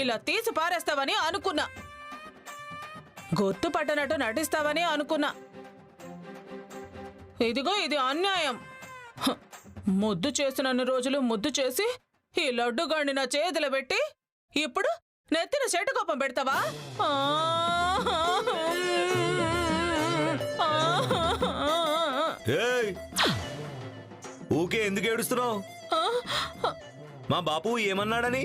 ఇలా తీసి పారేస్తావని అనుకున్నా. గుర్తుపట్టనట్టు నటిస్తావని అనుకున్నా. ఇదిగో ఇది అన్యాయం. ముద్దు చేసినన్ని రోజులు ముద్దు చేసి ఈ లడ్డుగాడిని నా చేతులు పెట్టి ఇప్పుడు నెత్తిన చెట్టుకోపం పెడతావా? ఊకే ఎందుకు ఏడుస్తున్నావు? మా బాపు ఏమన్నాడని?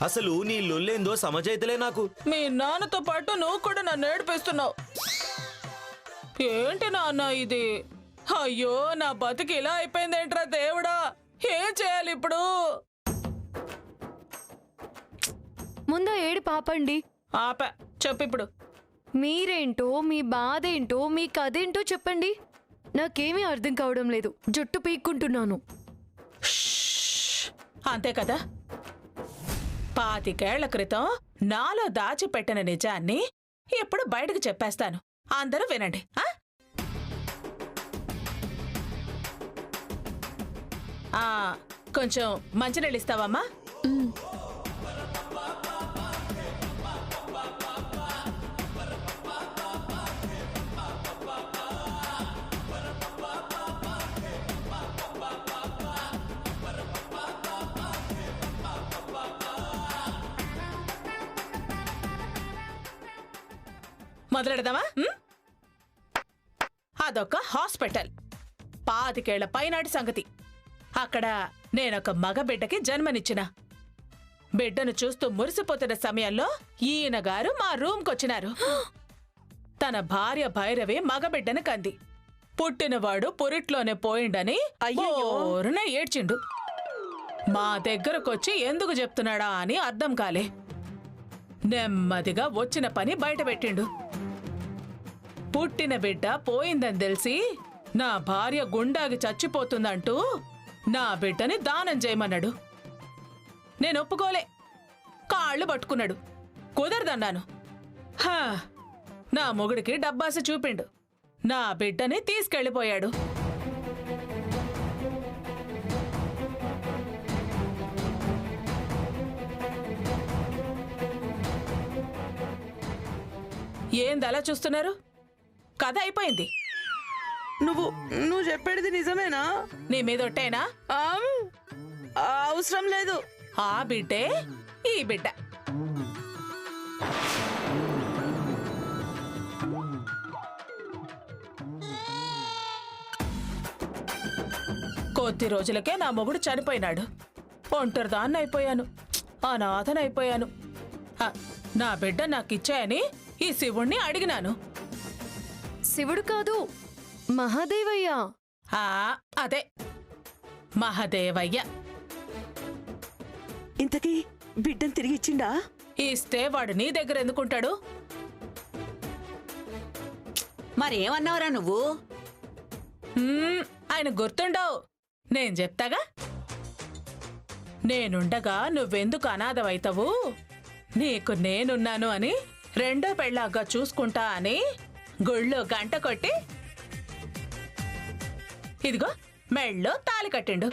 అసలు నీ లొల్లేందో సమజైతలే నాకు. మీ నాన్నతో పాటు నువ్వు కూడా నన్ను ఏడిపిస్తున్నావు. ఏంటి నాన్న ఇది? అయ్యో, నా బతుకు ఇలా అయిపోయిందేంట్రా దేవుడా! ఏం చేయాలి ఇప్పుడు? ముందు ఏడు పాపండి. ఆపా, చెప్పు ఇప్పుడు. మీరేంటో, మీ బాధ ఏంటో, మీ కథ ఏంటో చెప్పండి. నాకేమీ అర్థం కావడం లేదు. జుట్టు పీక్కుంటున్నాను. అంతే కదా. 25 ఏళ్ల క్రితం నాలో దాచిపెట్టిన నిజాన్ని ఇప్పుడు బయటకు చెప్పేస్తాను. అందరూ వినండి. కొంచెం మంచినీళ్ళు ఇస్తావమ్మా? మొదలెడదామా? అదొక హాస్పిటల్. 25 ఏళ్ల పైనాటి సంగతి. అక్కడ నేనొక మగ బిడ్డకి జన్మనిచ్చిన. బిడ్డను చూస్తూ మురిసిపోతున్న సమయంలో ఈయన గారు మా రూమ్కొచ్చినారు. తన భార్య భైరవి మగబిడ్డను కంది. పుట్టినవాడు పురిట్లోనే పోయిండని ఓరున ఏడ్చిండు. మా దగ్గరకొచ్చి ఎందుకు చెప్తున్నాడా అని అర్థం కాలే. నెమ్మదిగా వచ్చిన పని బయటపెట్టిండు. పుట్టిన బిడ్డ పోయిందని తెలిసి నా భార్య గుండాగి చచ్చిపోతుందంటూ నా బిడ్డని దానం చేయమన్నాడు. నేను ఒప్పుకోలే. కాళ్ళు పట్టుకున్నాడు. కుదరదన్నాను. నా మొగుడికి డబ్బాస చూపిండు. నా బిడ్డని తీసుకెళ్ళిపోయాడు. ఏందలా చూస్తున్నారు? కథ అయిపోయింది. నువ్వు చెప్పేది నిజమేనా? నీ మీదొట్టేనా? అవసరం లేదు. ఆ బిడ్డే ఈ బిడ్డ. కొద్ది రోజులకే నా మొగుడు చనిపోయినాడు. ఒంటరిదాన్ని అయిపోయాను. అనాథనైపోయాను. నా బిడ్డ నాకిచ్చాయని ఈ శివుణ్ణి అడిగినాను. శివుడు కాదు, మహాదేవయ్య. అదే మహాదేవయ్య. ఇంతకీ బిడ్డను తిరిగి ఇచ్చిండా? ఇస్తే వాడు నీ దగ్గర ఎందుకుంటాడు? మరేమన్నావురా నువ్వు? ఆయన గుర్తుండవు. నేను చెప్తాగా. నేనుండగా నువ్వెందుకు అనాథవైతావు? నీకు నేనున్నాను అని రెండో పెళ్ళాగా చూసుకుంటా అని గుళ్ళో గంట కొట్టి ఇదిగో మెళ్ళో తాళి కట్టిండు.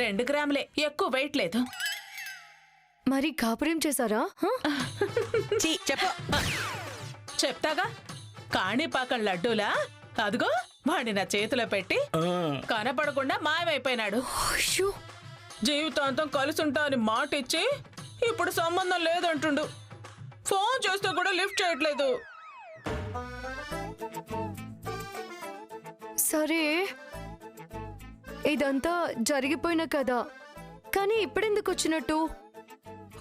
రెండు గ్రాములే, ఎక్కువ వెయిట్ లేదు. మరి కాపురం చేశారా? చెప్పు. చెప్తాగా. కాణిపాకం లడ్డూలా అదిగో వాడిని నా చేతిలో పెట్టి కనపడకుండా మాయమైపోయినాడు. జీవితాంతం కలుసుంటా అని మాట ఇచ్చి ఇప్పుడు సంబంధం లేదంటుండు. ఫోన్ చేస్తే కూడా లిఫ్ట్ చేయట్లేదు. సరే, ఇదంతా జరిగిపోయిన కదా, కానీ ఇప్పుడెందుకు వచ్చినట్టు?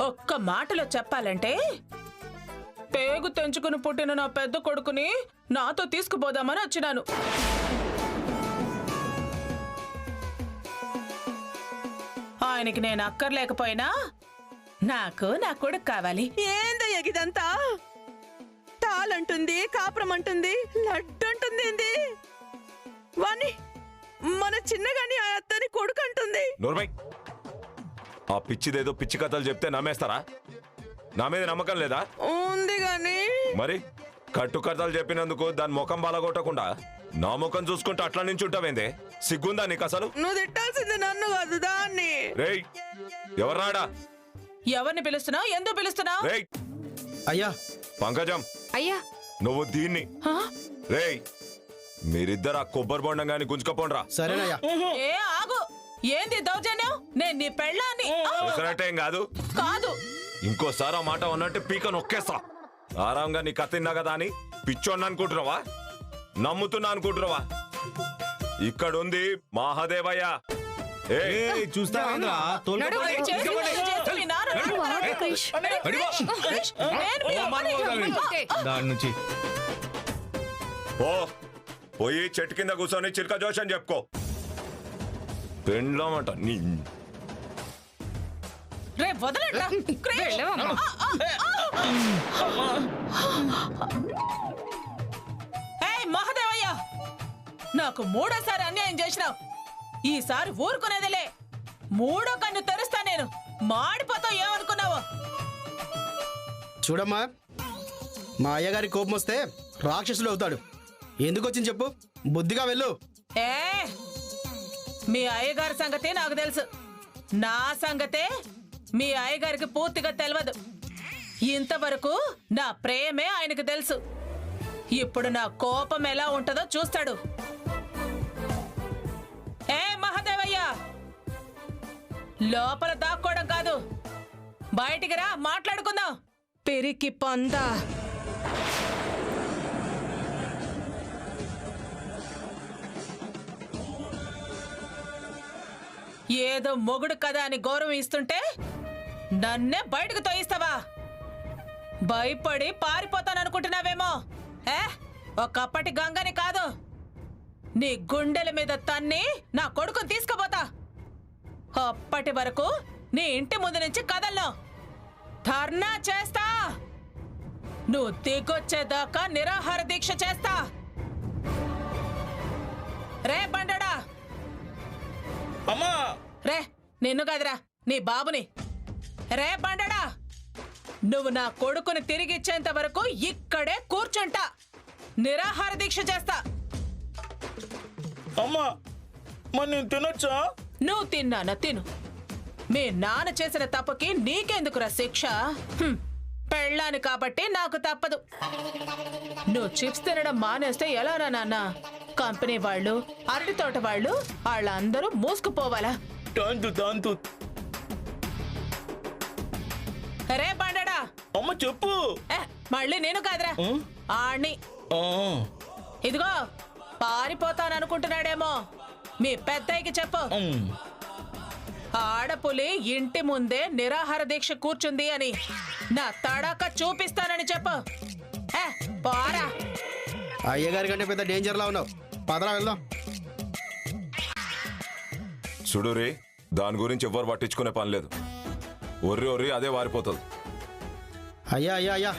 ఒక్క మాటలో చెప్పాలంటే పేగు తెంచుకుని పుట్టిన నా పెద్ద కొడుకుని నాతో తీసుకుపోదామని వచ్చినాను. ఆయనకి నేను అక్కర్లేకపోయినా నాకు నా కొడుకు కావాలి. ఏందయ్య ఇదంతా? తాళంటుంది, కాపురం అంటుంది, లడ్డు అంటుంది. ఏంది వాణ్ణి మన చిన్నగాని ఆ అత్తని కొడుకు అంటుంది. నోర్మై, ఆ పిచ్చిదేదో పిచ్చి కథలు చెప్తే నమ్మేస్తారా? నా మీద నమ్మకం లేదా? ఉంది గాని మరి కట్టు కథలు చెప్పినందుకు దాని ముఖం బాలగొట్టకుండా నా ముఖం చూసుకుంటూ అట్లా నుంచి ఉంటావేందే? సిగ్గుందా నీకు అసలు? నువ్వు తిట్టాల్సింది నన్ను కాదు, దాన్ని. రేయ్, ఎవర్రాడా? ఎవరిని పిలుస్తున్నావు? ఎందుకు పిలుస్తున్నావు? రేయ్ అయ్యా పంకజం, అయ్యా నువ్వు దీన్ని. రేయ్, మీరిద్దరు ఆ కొబ్బరి బొండం గాని గుంజుకపోండ్రా. సరేనయ్యా. ఏ ఆగు, ఏంది దౌర్జన్యం? నేను నీ పెళ్ళాన్ని. చూసినట్టేం కాదు. కాదు, ఇంకోసారి ఆ మాట ఉన్నట్టు పీక నొక్కేస్తా. ఆరాంగా నీ కత్తిన్నా కదా అని పిచ్చోడిని అనుకుంటున్నావా? నమ్ముతున్నా అనుకుంటున్నావా? ఇక్కడుంది మహాదేవయ్య. చూస్తావేంద్రా? చేసి మీ నాన్న క్రిష్. నేను మీ అమ్మని. దాని నుంచి ఓ పోయి చెట్టు కింద కూర్చొని చిలక జోష్ అని చెప్పుకో. పెండ్లామంట నీ. రే వదలండ్రా. క్రిష్. ఏయ్ మహాదేవయ్య, నాకు మూడోసారి అన్యాయం చేసినావు. ఈసారి ఊరుకునేదిలే. మూడో కన్ను తెరుస్తా నేను. మాడిపోతావు. ఏమనుకున్నావు? చూడమ్మా, మా అయ్యగారి కోపం వస్తే రాక్షసుడు అవుతాడు. ఎందుకు వచ్చింది చెప్పు, బుద్ధిగా వెళ్ళు. ఏ మీ అయ్యగారి సంగతి నాకు తెలుసు. నా సంగతే మీ అయ్యగారికి పూర్తిగా తెలియదు. ఇంతవరకు నా ప్రేమే ఆయనకు తెలుసు. ఇప్పుడు నా కోపం ఎలా ఉంటుందో చూస్తాడు. ఏ మహాదేవయ్య, లోపల దాక్కోవడం కాదు, బయటికి రా, మాట్లాడుకుందాం. పెరికి పందా. ఏదో మొగుడు కదా అని గౌరవం ఇస్తుంటే నన్నే బయటకు తోయిస్తావా? భయపడి పారిపోతాననుకుంటున్నావేమో. ఒకప్పటి గంగని కాదు, నీ గుండెల మీద తన్ని నా కొడుకుని తీసుకుపోతా. అప్పటి వరకు నీ ఇంటి ముందు నుంచి కదలను. ధర్నా చేస్తా. నువ్వు దిగొచ్చేదాకా నిరాహార దీక్ష చేస్తా. రే బండడా. అమ్మా రే నిన్ను కాదురా, నీ బాబుని. రే బండడా, నువ్వు నా కొడుకుని తిరిగిచ్చేంత వరకు ఇక్కడే కూర్చుంటా. నిరాహార దీక్ష చేస్తా. అమ్మా మరి నేను తినొచ్చా? నువ్వు తిన్నానా? తిను. మీ నాన్న చేసిన తప్పుకి నీకెందుకురా శిక్ష? పెళ్ళాను కాబట్టి నాకు తప్పదు. నువ్వు చిప్స్ తినడం మానేస్తే ఎలారా నాన్న? కంపెనీ వాళ్ళు, అరటి తోట వాళ్ళు, వాళ్ళందరూ మూసుకుపోవాలా? తాంతు రే బండడా. అమ్మ చెప్పు. మళ్ళీ నేను కాదురా, ఆణ్ణి. ఇదిగో పారిపోతాననుకుంటున్నాడేమో, మీ పెద్దయ్యకి చెప్పు. ఆడపులి ఇంటి ముందే నిరాహార దీక్ష కూర్చుంది అని నా తడాక చూపిస్తానని చెప్పు. పోరా. అయ్యగారి కంటే పెద్ద డేంజర్లా ఉన్నావు. పదరా వెళ్దాం. చూడురే, దాని గురించి ఎవ్వరు పట్టించుకునే పని లేదు. ఒర్రి ఒర్రి అదే వారిపోతుంది. అయ్యా అయ్యా అయ్యా,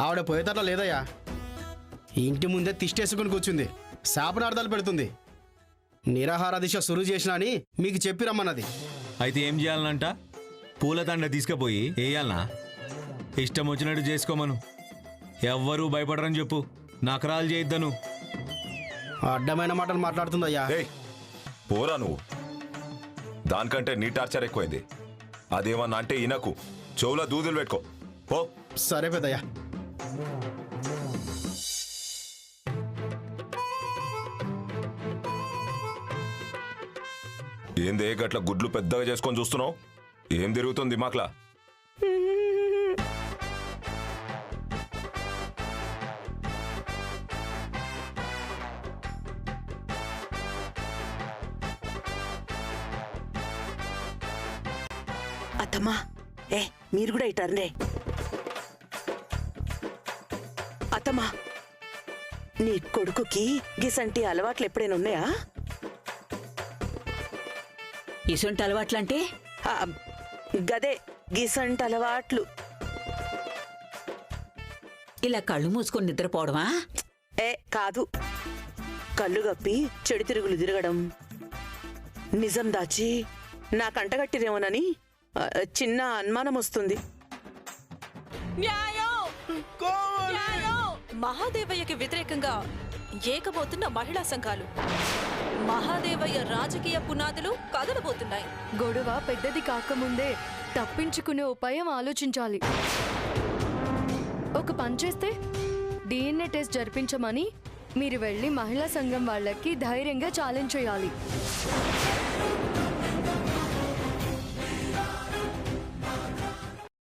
ఆవిడ పోయేటట్లా లేదయ్యా. ఇంటి ముందే తిష్టేసుకుని కూర్చుంది, శాపనార్థాలు పెడుతుంది. నిరాహార దిశ సురు చేసినా అని మీకు చెప్పి రమ్మన్నది. అయితే ఏం చేయాలనంట? పూలదండ తీసుకుపోయి వేయాలనా? ఇష్టం వచ్చినట్టు చేసుకోమను. ఎవ్వరూ భయపడరని చెప్పు. నకరాలు చేయొద్దను. అడ్డమైన మాటలు మాట్లాడుతుందయ్యా. ఏయ్ పోరా నువ్వు. దానికంటే నీ టార్చర్ ఎక్కువైంది. అదేమన్నా అంటే ఇనకు, చెవులో దూదులు పెట్టుకో పో. సరే పెద్దయ్యా. ఏందే గట్ల గుడ్లు పెద్దగా చేసుకొని చూస్తున్నావు? ఏం తిరుగుతుంది దిమాక్లా? అత్తమ్మా, మీరు కూడా ఇటారండి. అత్తమ్మా, నీ కొడుకుకి గిసంటి అలవాట్లు ఎప్పుడైనా ఉన్నాయా? ఇసుంటి అలవాట్లంటే ఆ, గదే గిసంటి అలవాట్లు. ఇలా కళ్ళు మూసుకొని నిద్రపోవడమా? ఏ కాదు, కళ్ళు గప్పి చెడు తిరుగులు తిరగడం, నిజం దాచి నా కంటగట్టిరేమోనని చిన్న అనుమానం వస్తుంది. న్యాయం! న్యాయం! మహాదేవయ్యకి వ్యతిరేకంగా ఏకబోతున్న మహిళా సంఘాలు. మహాదేవయ్య రాజకీయ పునాదులు కదలబోతున్నాయి. గొడవ పెద్దది కాకముందే తప్పించుకునే ఉపాయం ఆలోచించాలి. ఒక పని చేస్తే డిఎన్ఏ టెస్ట్ జరిపించమని మీరు వెళ్ళి మహిళా సంఘం వాళ్ళకి ధైర్యంగా ఛాలెంజ్ చేయాలి.